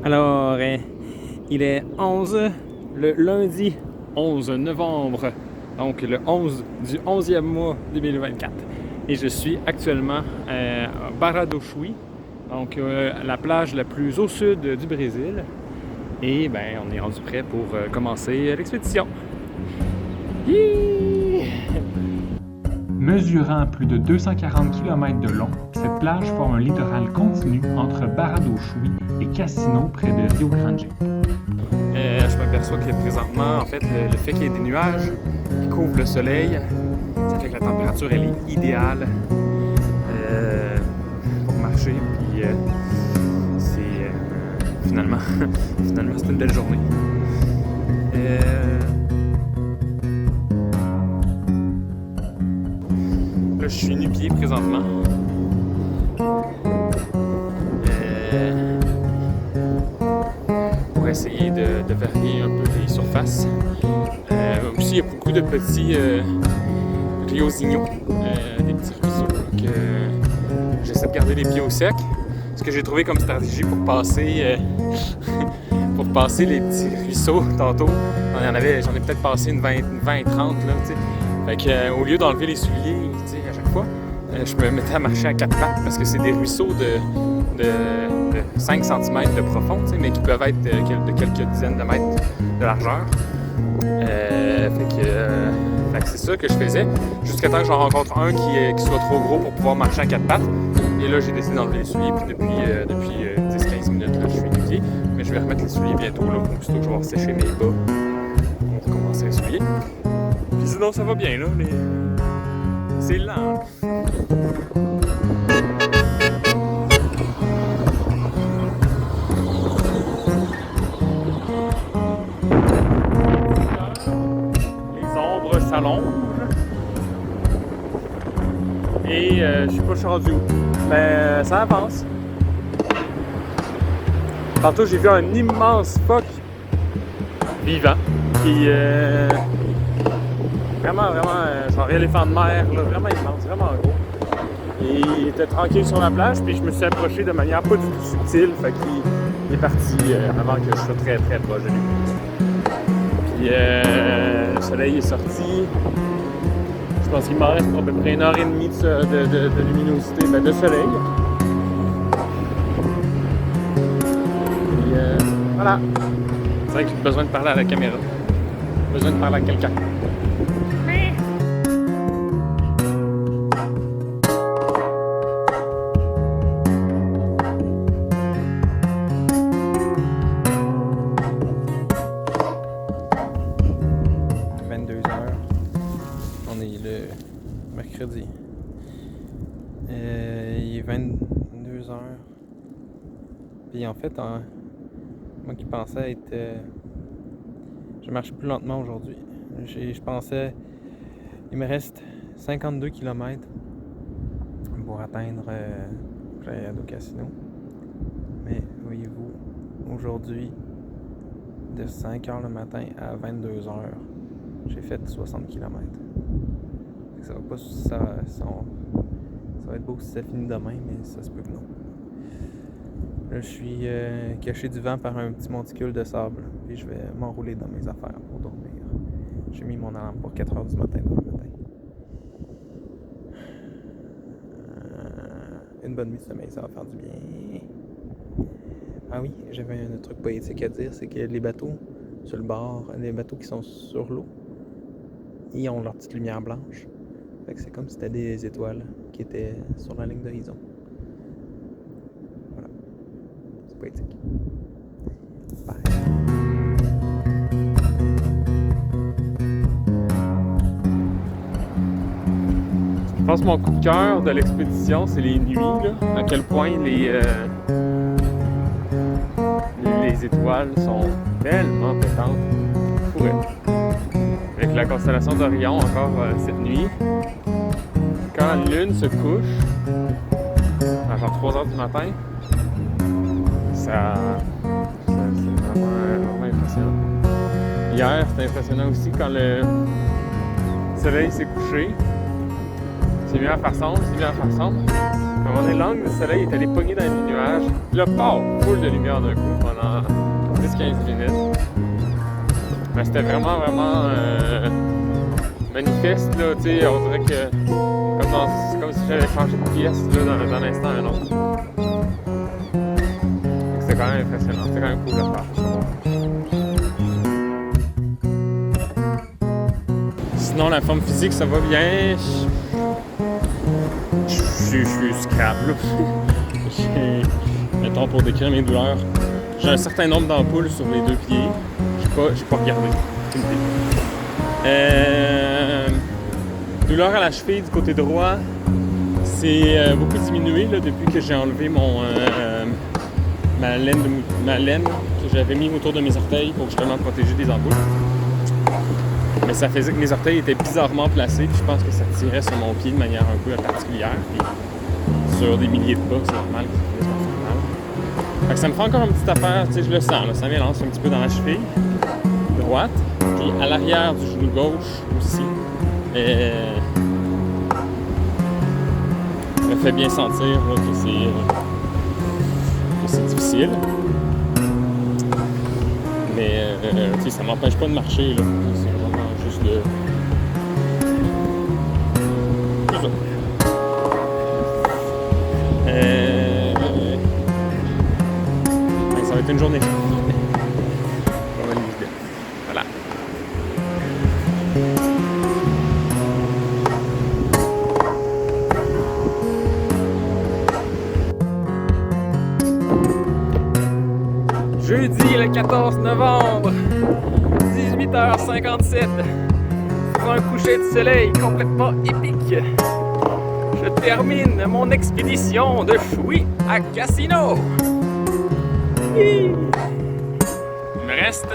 Alors, il est le lundi 11 novembre, donc le 11 du 11e mois 2024. Et je suis actuellement à Barra do Chuí, donc la plage la plus au sud du Brésil. Et ben, on est rendu prêt pour commencer l'expédition. Mesurant plus de 240 km de long, cette plage forme un littoral continu entre Barra do Chuí et Cassino près de Rio Grande. Je m'aperçois que présentement, en fait, le fait qu'il y ait des nuages qui couvrent le soleil, ça fait que la température elle est idéale pour marcher. Puis finalement, c'est une belle journée. Là, je suis nu-pied présentement. Pour essayer de varier un peu les surfaces. Aussi, il y a beaucoup de petits riozinhos, des petits ruisseaux que j'essaie de garder les pieds au sec. Ce que j'ai trouvé comme stratégie pour passer les petits ruisseaux tantôt, j'en ai peut-être passé une 20 et 30 là, tu sais. Fait que au lieu d'enlever les souliers, tu sais, à chaque fois, je me mettais à marcher à quatre pattes parce que c'est des ruisseaux de 5 cm de profond, tu sais, mais qui peuvent être de quelques dizaines de mètres de largeur. Fait que c'est ça que je faisais jusqu'à temps que j'en rencontre un qui soit trop gros pour pouvoir marcher à quatre pattes. Et là, j'ai décidé d'enlever les souliers. Puis depuis 10-15 minutes, là, je suis nu-pied. Mais je vais remettre les souliers bientôt. Là, pour plutôt que je vais sécher mes bas. On va recommencer à les souliers. Puis sinon, ça va bien. Là, c'est lent. S'allonge. Et je sais pas, je suis rendu où. Mais ça avance. Tantôt, j'ai vu un immense phoque vivant qui vraiment, genre éléphant de mer, là, vraiment immense, vraiment gros. Et il était tranquille sur la plage, puis je me suis approché de manière pas du tout subtile, fait qu'il est parti avant que je sois très très proche de lui. Puis le soleil est sorti. Je pense qu'il m'en reste à peu près 1h30 de luminosité, de soleil. Puis voilà. C'est vrai que j'ai besoin de parler à la caméra. J'ai besoin de parler à quelqu'un. Mercredi. Il est 22h. Puis en fait, moi qui pensais être... je marche plus lentement aujourd'hui. Je pensais... Il me reste 52 km pour atteindre Praia do Cassino. Mais voyez-vous, aujourd'hui, de 5h le matin à 22h, j'ai fait 60 km. Ça va pas, ça va être beau si ça finit demain, mais ça se peut que non. Là, je suis caché du vent par un petit monticule de sable, puis je vais m'enrouler dans mes affaires pour dormir. J'ai mis mon alarme pour 4h du matin demain matin. Une bonne nuit de sommeil, ça va faire du bien. Ah oui, j'avais un autre truc poétique à dire, c'est que les bateaux sur le bord, les bateaux qui sont sur l'eau, ils ont leur petite lumière blanche. Fait que c'est comme si c'était des étoiles qui étaient sur la ligne d'horizon. Voilà. C'est poétique. Bye. Je pense que mon coup de cœur de l'expédition, c'est les nuits, là. À quel point les étoiles sont tellement pétantes. Fourré. Avec la constellation d'Orion encore cette nuit. Quand la lune se couche, à genre 3h du matin, c'est vraiment impressionnant. Hier, c'était impressionnant aussi quand le soleil s'est couché. C'est mieux à faire sombre, c'est mieux à faire sombre. À un moment donné, l'angle du soleil est allé pogner dans les nuages. Puis là, full de lumière d'un coup pendant 10-15 minutes. Mais c'était vraiment manifeste, là, tu sais, on dirait que c'est comme si j'avais changé de pièce là, d'un instant à un autre. Donc, c'était quand même impressionnant, c'était quand même cool à faire. Sinon, la forme physique, ça va bien. Je suis scrap, là. Mettons, pour décrire mes douleurs, j'ai un certain nombre d'ampoules sur les 2 pieds. J'ai pas regardé. Douleur à la cheville du côté droit, c'est beaucoup diminué là, depuis que j'ai enlevé ma laine que j'avais mis autour de mes orteils pour justement protéger des ampoules. Mais ça faisait que mes orteils étaient bizarrement placés, puis je pense que ça tirait sur mon pied de manière un peu particulière. Puis sur des milliers de pas, c'est normal que ça fasse mal. Fait que ça me fait encore une petite affaire, tu sais, je le sens, là, ça m'élance un petit peu dans la cheville droite, puis à l'arrière du genou gauche aussi. Ça me fait bien sentir là, que c'est difficile. Mais tu sais, ça m'empêche pas de marcher, là. C'est vraiment juste de... C'est ça. Ça va être une journée. Voilà. Jeudi le 14 novembre, 18h57, sur un coucher de soleil complètement épique, je termine mon expédition de Chouy à Cassino. Il me reste